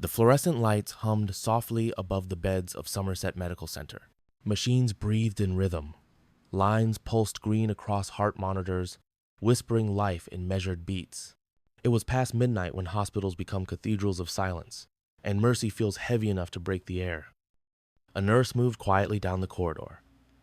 The fluorescent lights hummed softly above the beds of Somerset Medical Center. Machines breathed in rhythm. Lines pulsed green across heart monitors, whispering life in measured beats. It was past midnight when hospitals become cathedrals of silence, and mercy feels heavy enough to break the air. A nurse moved quietly down the corridor.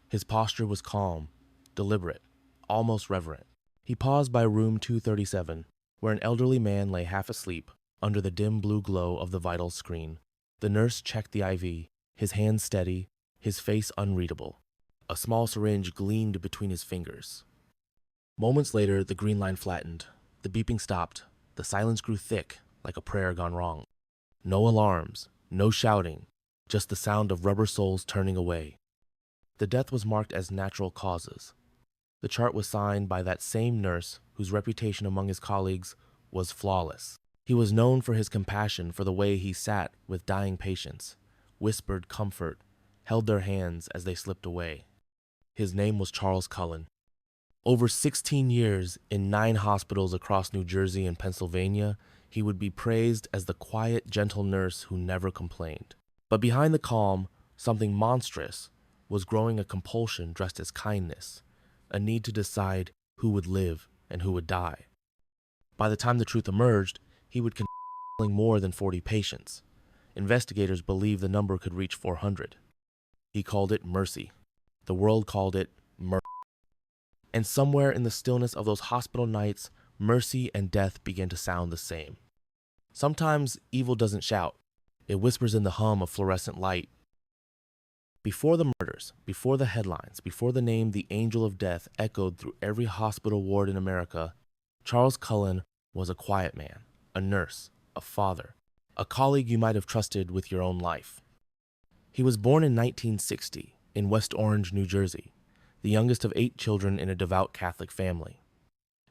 His posture was calm, deliberate, almost reverent. He paused by room 237, where an elderly man lay half asleep under the dim blue glow of the vital screen. The nurse checked the IV, his hands steady, his face unreadable. A small syringe gleamed between his fingers. Moments later, the green line flattened. The beeping stopped. The silence grew thick, like a prayer gone wrong. No alarms, no shouting, just the sound of rubber soles turning away. The death was marked as natural causes. The chart was signed by that same nurse whose reputation among his colleagues was flawless. He was known for his compassion, for the way he sat with dying patients, whispered comfort, held their hands as they slipped away. His name was Charles Cullen. Over 16 years in 9 hospitals across New Jersey and Pennsylvania, he would be praised as the quiet, gentle nurse who never complained. But behind the calm, something monstrous was growing, a compulsion dressed as kindness, a need to decide who would live and who would die. By the time the truth emerged, he would continue more than 40 patients. Investigators believed the number could reach 400. He called it mercy. The world called it murder. And somewhere in the stillness of those hospital nights, mercy and death began to sound the same. Sometimes evil doesn't shout. It whispers in the hum of fluorescent light. Before the murders, before the headlines, before the name the Angel of Death echoed through every hospital ward in America, Charles Cullen was a quiet man, a nurse, a father, a colleague you might have trusted with your own life. He was born in 1960 in West Orange, New Jersey, the youngest of 8 children in a devout Catholic family.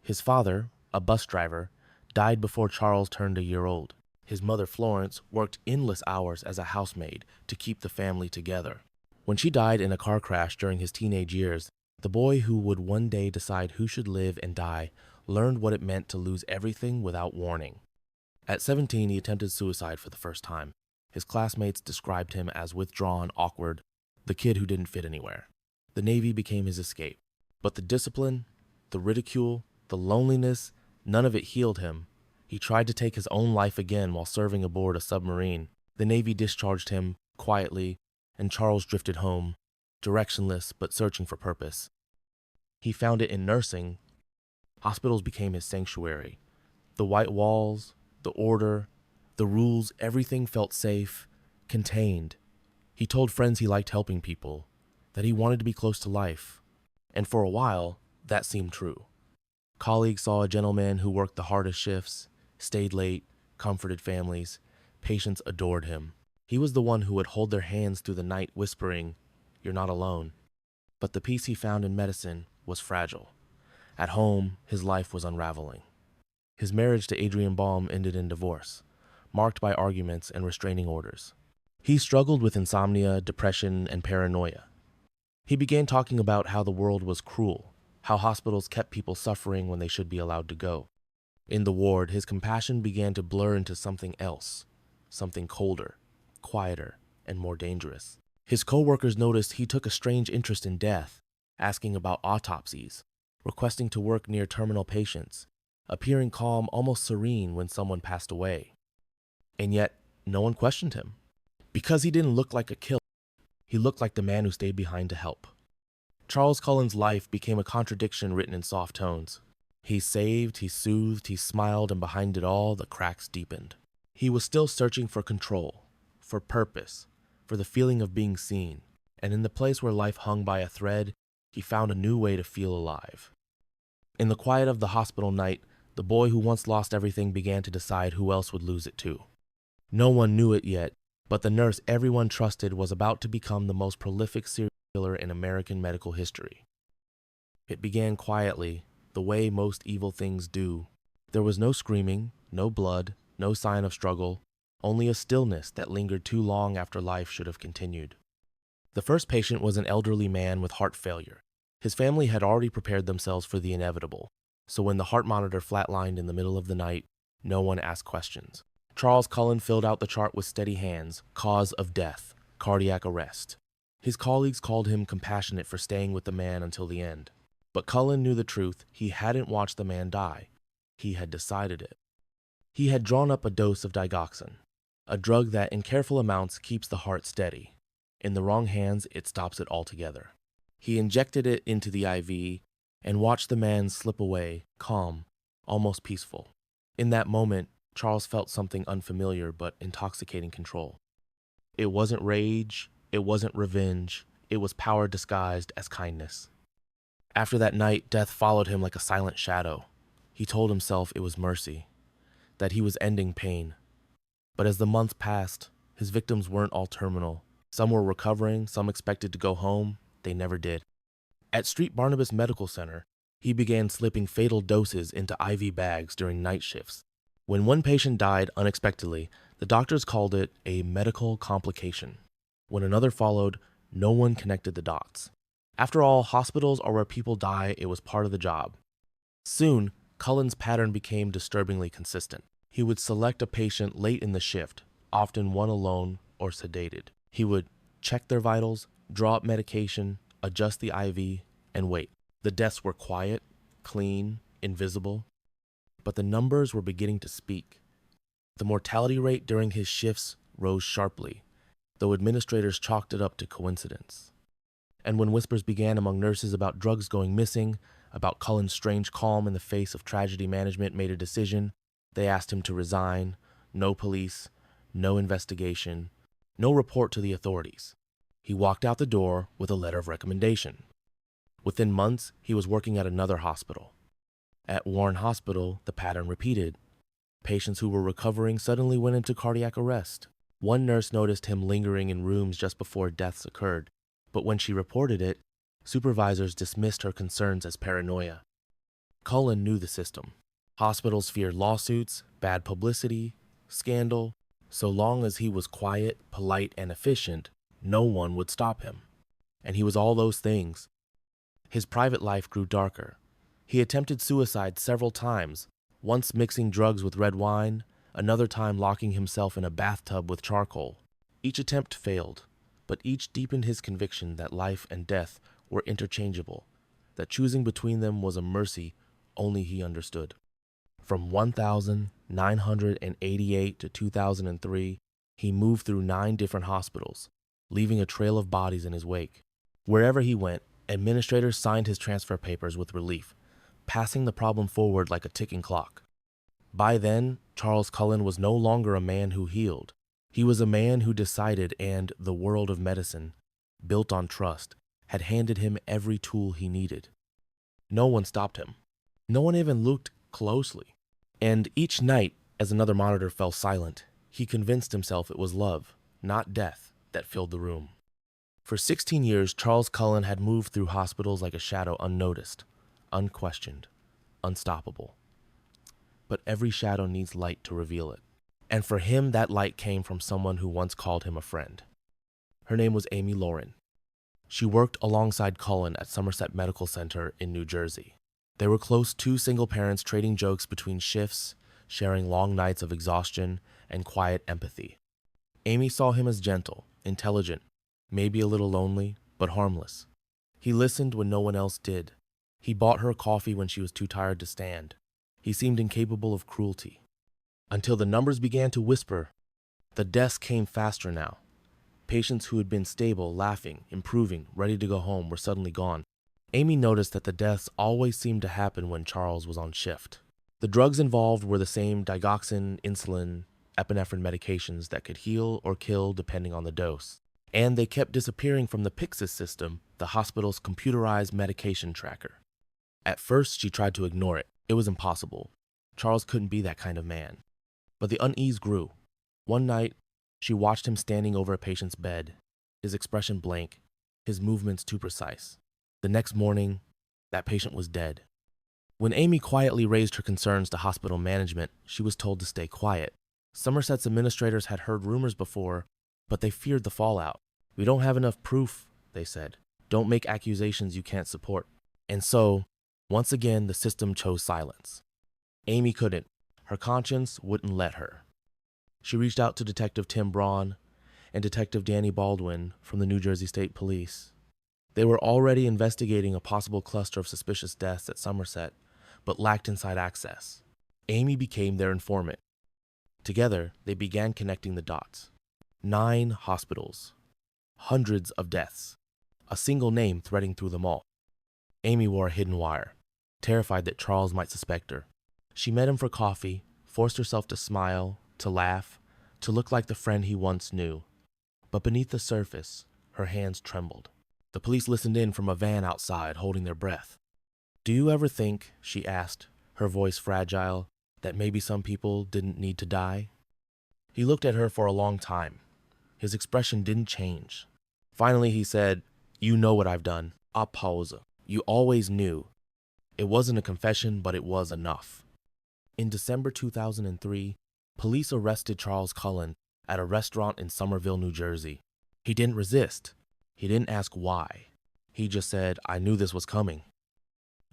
His father, a bus driver, died before Charles turned a year old. His mother, Florence, worked endless hours as a housemaid to keep the family together. When she died in a car crash during his teenage years, the boy who would one day decide who should live and die learned what it meant to lose everything without warning. At 17, he attempted suicide for the first time. His classmates described him as withdrawn, awkward, the kid who didn't fit anywhere. The Navy became his escape. But the discipline, the ridicule, the loneliness, none of it healed him. He tried to take his own life again while serving aboard a submarine. The Navy discharged him quietly, and Charles drifted home, directionless but searching for purpose. He found it in nursing. Hospitals became his sanctuary. The white walls, the order, the rules, everything felt safe, contained. He told friends he liked helping people, that he wanted to be close to life. And for a while, that seemed true. Colleagues saw a gentleman who worked the hardest shifts, stayed late, comforted families. Patients adored him. He was the one who would hold their hands through the night, whispering, "You're not alone." But the peace he found in medicine was fragile. At home, his life was unraveling. His marriage to Adrienne Baum ended in divorce, marked by arguments and restraining orders. He struggled with insomnia, depression, and paranoia. He began talking about how the world was cruel, how hospitals kept people suffering when they should be allowed to go. In the ward, his compassion began to blur into something else, something colder, quieter, and more dangerous. His co-workers noticed he took a strange interest in death, asking about autopsies, requesting to work near terminal patients, appearing calm, almost serene when someone passed away. And yet, no one questioned him. Because he didn't look like a killer, he looked like the man who stayed behind to help. Charles Cullen's life became a contradiction written in soft tones. He saved, he soothed, he smiled, and behind it all, the cracks deepened. He was still searching for control, for purpose, for the feeling of being seen. And in the place where life hung by a thread, he found a new way to feel alive. In the quiet of the hospital night, the boy who once lost everything began to decide who else would lose it too. No one knew it yet, but the nurse everyone trusted was about to become the most prolific serial killer in American medical history. It began quietly, the way most evil things do. There was no screaming, no blood, no sign of struggle, only a stillness that lingered too long after life should have continued. The first patient was an elderly man with heart failure. His family had already prepared themselves for the inevitable, so when the heart monitor flatlined in the middle of the night, no one asked questions. Charles Cullen filled out the chart with steady hands. Cause of death, cardiac arrest. His colleagues called him compassionate for staying with the man until the end. But Cullen knew the truth. He hadn't watched the man die. He had decided it. He had drawn up a dose of digoxin, a drug that in careful amounts keeps the heart steady. In the wrong hands, it stops it altogether. He injected it into the IV and watched the man slip away, calm, almost peaceful. In that moment, Charles felt something unfamiliar but intoxicating control. It wasn't rage, it wasn't revenge, it was power disguised as kindness. After that night, death followed him like a silent shadow. He told himself it was mercy, that he was ending pain. But as the months passed, his victims weren't all terminal. Some were recovering, some expected to go home. They never did. At St. Barnabas Medical Center, he began slipping fatal doses into IV bags during night shifts. When one patient died unexpectedly, the doctors called it a medical complication. When another followed, no one connected the dots. After all, hospitals are where people die. It was part of the job. Soon, Cullen's pattern became disturbingly consistent. He would select a patient late in the shift, often one alone or sedated. He would check their vitals, draw up medication, adjust the IV, and wait. The deaths were quiet, clean, invisible, but the numbers were beginning to speak. The mortality rate during his shifts rose sharply, though administrators chalked it up to coincidence. And when whispers began among nurses about drugs going missing, about Cullen's strange calm in the face of tragedy management made a decision, they asked him to resign. No police, no investigation, no report to the authorities. He walked out the door with a letter of recommendation. Within months, he was working at another hospital. At Warren Hospital, the pattern repeated. Patients who were recovering suddenly went into cardiac arrest. One nurse noticed him lingering in rooms just before deaths occurred, but when she reported it, supervisors dismissed her concerns as paranoia. Cullen knew the system. Hospitals feared lawsuits, bad publicity, scandal. So long as he was quiet, polite, and efficient, no one would stop him. And he was all those things. His private life grew darker. He attempted suicide several times, once mixing drugs with red wine, another time locking himself in a bathtub with charcoal. Each attempt failed, but each deepened his conviction that life and death were interchangeable, that choosing between them was a mercy only he understood. From 1988 to 2003, he moved through 9 different hospitals, leaving a trail of bodies in his wake. Wherever he went, administrators signed his transfer papers with relief, passing the problem forward like a ticking clock. By then, Charles Cullen was no longer a man who healed. He was a man who decided, and the world of medicine, built on trust, had handed him every tool he needed. No one stopped him. No one even looked closely. And each night, as another monitor fell silent, he convinced himself it was love, not death, that filled the room. For 16 years, Charles Cullen had moved through hospitals like a shadow, unnoticed, unquestioned, unstoppable. But every shadow needs light to reveal it. And for him, that light came from someone who once called him a friend. Her name was Amy Lauren. She worked alongside Cullen at Somerset Medical Center in New Jersey. They were close, 2 single parents trading jokes between shifts, sharing long nights of exhaustion and quiet empathy. Amy saw him as gentle, intelligent, maybe a little lonely, but harmless. He listened when no one else did. He bought her coffee when she was too tired to stand. He seemed incapable of cruelty. Until the numbers began to whisper. The deaths came faster now. Patients who had been stable, laughing, improving, ready to go home were suddenly gone. Amy noticed that the deaths always seemed to happen when Charles was on shift. The drugs involved were the same digoxin, insulin, epinephrine medications that could heal or kill depending on the dose. And they kept disappearing from the Pyxis system, the hospital's computerized medication tracker. At first, she tried to ignore it. It was impossible. Charles couldn't be that kind of man. But the unease grew. One night, she watched him standing over a patient's bed, his expression blank, his movements too precise. The next morning, that patient was dead. When Amy quietly raised her concerns to hospital management, she was told to stay quiet. Somerset's administrators had heard rumors before, but they feared the fallout. "We don't have enough proof," they said. "Don't make accusations you can't support." And so, once again, the system chose silence. Amy couldn't. Her conscience wouldn't let her. She reached out to Detective Tim Braun and Detective Danny Baldwin from the New Jersey State Police. They were already investigating a possible cluster of suspicious deaths at Somerset, but lacked inside access. Amy became their informant. Together, they began connecting the dots. 9 hospitals, hundreds of deaths, a single name threading through them all. Amy wore a hidden wire, terrified that Charles might suspect her. She met him for coffee, forced herself to smile, to laugh, to look like the friend he once knew. But beneath the surface, her hands trembled. The police listened in from a van outside, holding their breath. "Do you ever think," she asked, her voice fragile, "that maybe some people didn't need to die?" He looked at her for a long time. His expression didn't change. Finally, he said, "You know what I've done. A pause. You always knew." It wasn't a confession, but it was enough. In December 2003, police arrested Charles Cullen at a restaurant in Somerville, New Jersey. He didn't resist. He didn't ask why. He just said, "I knew this was coming."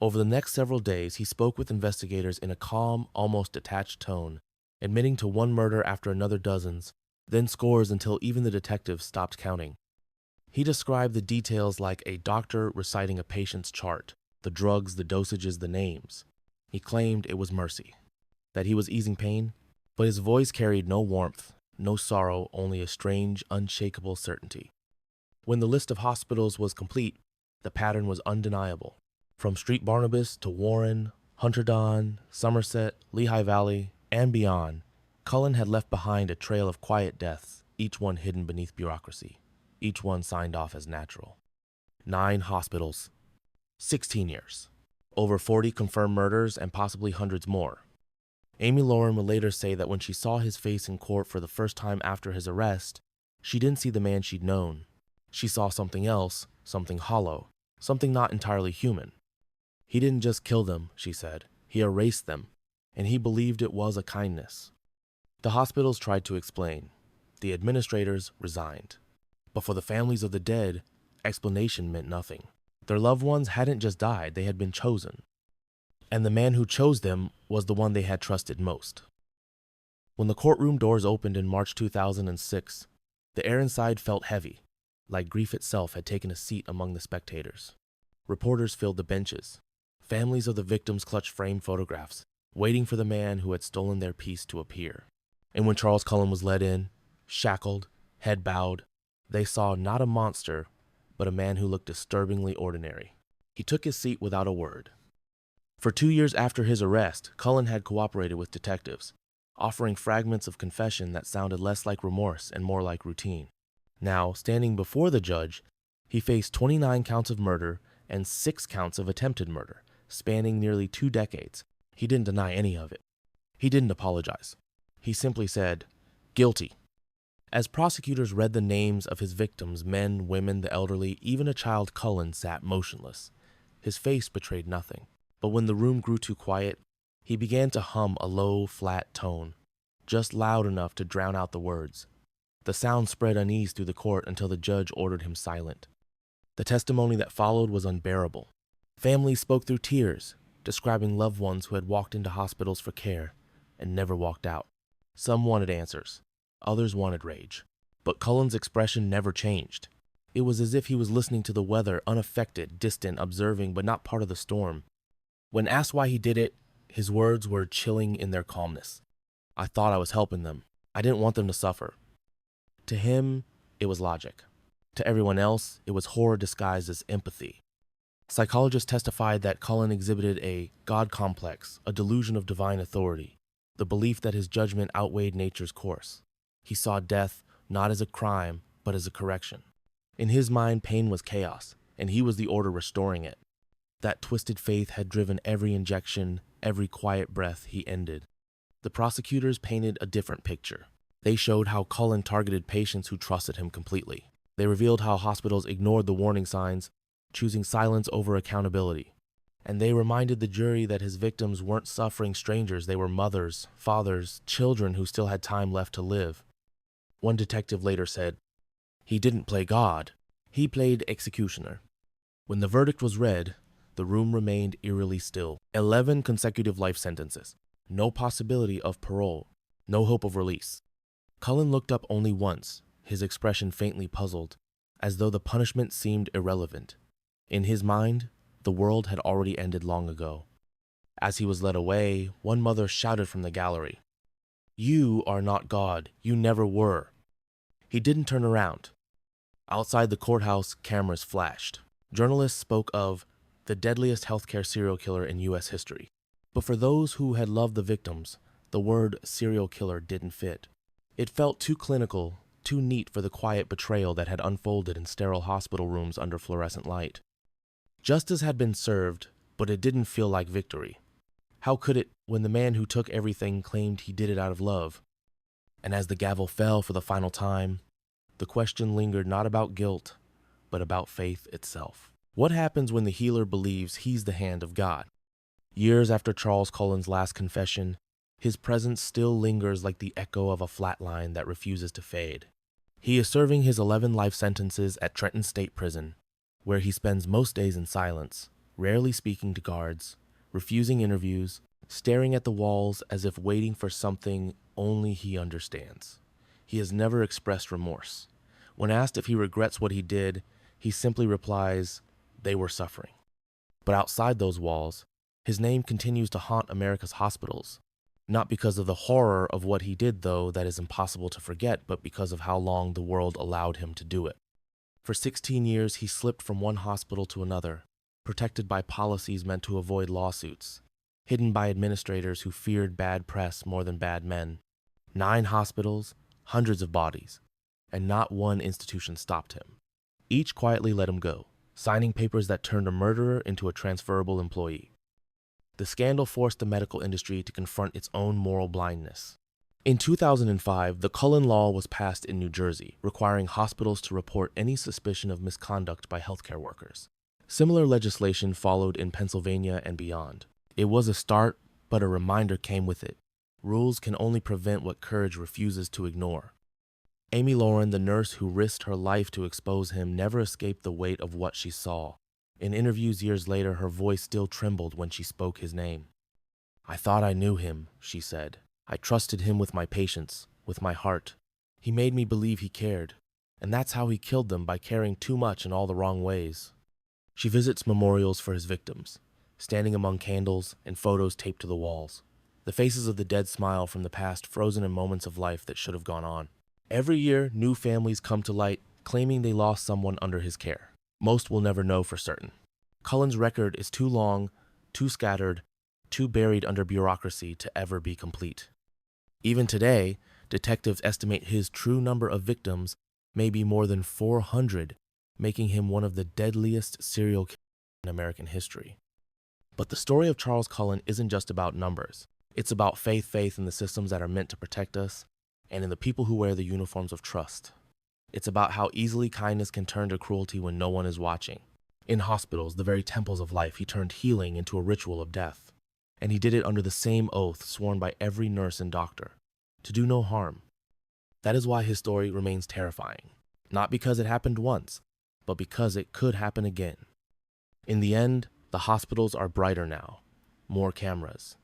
Over the next several days, he spoke with investigators in a calm, almost detached tone, admitting to one murder after another dozens, then scores until even the detectives stopped counting. He described the details like a doctor reciting a patient's chart, the drugs, the dosages, the names. He claimed it was mercy, that he was easing pain, but his voice carried no warmth, no sorrow, only a strange, unshakable certainty. When the list of hospitals was complete, the pattern was undeniable. From Street Barnabas to Warren, Hunterdon, Somerset, Lehigh Valley, and beyond, Cullen had left behind a trail of quiet deaths, each one hidden beneath bureaucracy, each one signed off as natural. 9 hospitals, 16 years, over 40 confirmed murders, and possibly hundreds more. Amy Lauren would later say that when she saw his face in court for the first time after his arrest, she didn't see the man she'd known. She saw something else, something hollow, something not entirely human. He didn't just kill them, she said. He erased them, and he believed it was a kindness. The hospitals tried to explain. The administrators resigned. But for the families of the dead, explanation meant nothing. Their loved ones hadn't just died, they had been chosen. And the man who chose them was the one they had trusted most. When the courtroom doors opened in March 2006, the air inside felt heavy, like grief itself had taken a seat among the spectators. Reporters filled the benches. Families of the victims clutched framed photographs, waiting for the man who had stolen their peace to appear. And when Charles Cullen was led in, shackled, head bowed, they saw not a monster, but a man who looked disturbingly ordinary. He took his seat without a word. For 2 years after his arrest, Cullen had cooperated with detectives, offering fragments of confession that sounded less like remorse and more like routine. Now, standing before the judge, he faced 29 counts of murder and 6 counts of attempted murder, spanning nearly 2 decades. He didn't deny any of it. He didn't apologize. He simply said, "Guilty." As prosecutors read the names of his victims, men, women, the elderly, even a child, Cullen sat motionless. His face betrayed nothing. But when the room grew too quiet, he began to hum a low, flat tone, just loud enough to drown out the words. The sound spread unease through the court until the judge ordered him silent. The testimony that followed was unbearable. Families spoke through tears, describing loved ones who had walked into hospitals for care and never walked out. Some wanted answers. Others wanted rage. But Cullen's expression never changed. It was as if he was listening to the weather, unaffected, distant, observing, but not part of the storm. When asked why he did it, his words were chilling in their calmness. "I thought I was helping them. I didn't want them to suffer." To him, it was logic. To everyone else, it was horror disguised as empathy. Psychologists testified that Cullen exhibited a God complex, a delusion of divine authority, the belief that his judgment outweighed nature's course. He saw death not as a crime, but as a correction. In his mind, pain was chaos, and he was the order restoring it. That twisted faith had driven every injection, every quiet breath he ended. The prosecutors painted a different picture. They showed how Cullen targeted patients who trusted him completely. They revealed how hospitals ignored the warning signs, choosing silence over accountability. And they reminded the jury that his victims weren't suffering strangers, they were mothers, fathers, children who still had time left to live. One detective later said, "He didn't play God, he played executioner." When the verdict was read, the room remained eerily still. 11 consecutive life sentences. No possibility of parole. No hope of release. Cullen looked up only once, his expression faintly puzzled, as though the punishment seemed irrelevant. In his mind, the world had already ended long ago. As he was led away, one mother shouted from the gallery, "You are not God. You never were." He didn't turn around. Outside the courthouse, cameras flashed. Journalists spoke of the deadliest healthcare serial killer in U.S. history. But for those who had loved the victims, the word serial killer didn't fit. It felt too clinical, too neat for the quiet betrayal that had unfolded in sterile hospital rooms under fluorescent light. Justice had been served, but it didn't feel like victory. How could it when the man who took everything claimed he did it out of love? And as the gavel fell for the final time, the question lingered not about guilt, but about faith itself. What happens when the healer believes he's the hand of God? Years after Charles Cullen's last confession, his presence still lingers like the echo of a flat line that refuses to fade. He is serving his 11 life sentences at Trenton State Prison, where he spends most days in silence, rarely speaking to guards, refusing interviews, staring at the walls as if waiting for something only he understands. He has never expressed remorse. When asked if he regrets what he did, he simply replies, "They were suffering." But outside those walls, his name continues to haunt America's hospitals, not because of the horror of what he did, though that is impossible to forget, but because of how long the world allowed him to do it. For 16 years, he slipped from one hospital to another, protected by policies meant to avoid lawsuits, hidden by administrators who feared bad press more than bad men. 9 hospitals, hundreds of bodies, and not one institution stopped him. Each quietly let him go, signing papers that turned a murderer into a transferable employee. The scandal forced the medical industry to confront its own moral blindness. In 2005, the Cullen Law was passed in New Jersey, requiring hospitals to report any suspicion of misconduct by healthcare workers. Similar legislation followed in Pennsylvania and beyond. It was a start, but a reminder came with it. Rules can only prevent what courage refuses to ignore. Amy Lauren, the nurse who risked her life to expose him, never escaped the weight of what she saw. In interviews years later, her voice still trembled when she spoke his name. "I thought I knew him," she said. "I trusted him with my patients, with my heart. He made me believe he cared. And that's how he killed them, by caring too much in all the wrong ways." She visits memorials for his victims, standing among candles and photos taped to the walls. The faces of the dead smile from the past, frozen in moments of life that should have gone on. Every year, new families come to light, claiming they lost someone under his care. Most will never know for certain. Cullen's record is too long, too scattered, too buried under bureaucracy to ever be complete. Even today, detectives estimate his true number of victims may be more than 400, making him one of the deadliest serial killers in American history. But the story of Charles Cullen isn't just about numbers. It's about faith in the systems that are meant to protect us, and in the people who wear the uniforms of trust. It's about how easily kindness can turn to cruelty when no one is watching. In hospitals, the very temples of life, he turned healing into a ritual of death. And he did it under the same oath sworn by every nurse and doctor, to do no harm. That is why his story remains terrifying. Not because it happened once, but because it could happen again. In the end, the hospitals are brighter now. More cameras,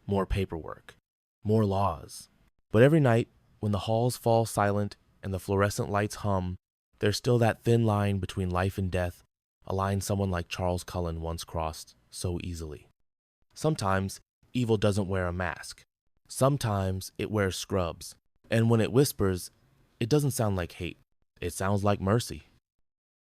more paperwork, more laws. But every night, when the halls fall silent and the fluorescent lights hum, there's still that thin line between life and death, a line someone like Charles Cullen once crossed so easily. Sometimes, evil doesn't wear a mask. Sometimes, it wears scrubs. And when it whispers, it doesn't sound like hate. It sounds like mercy.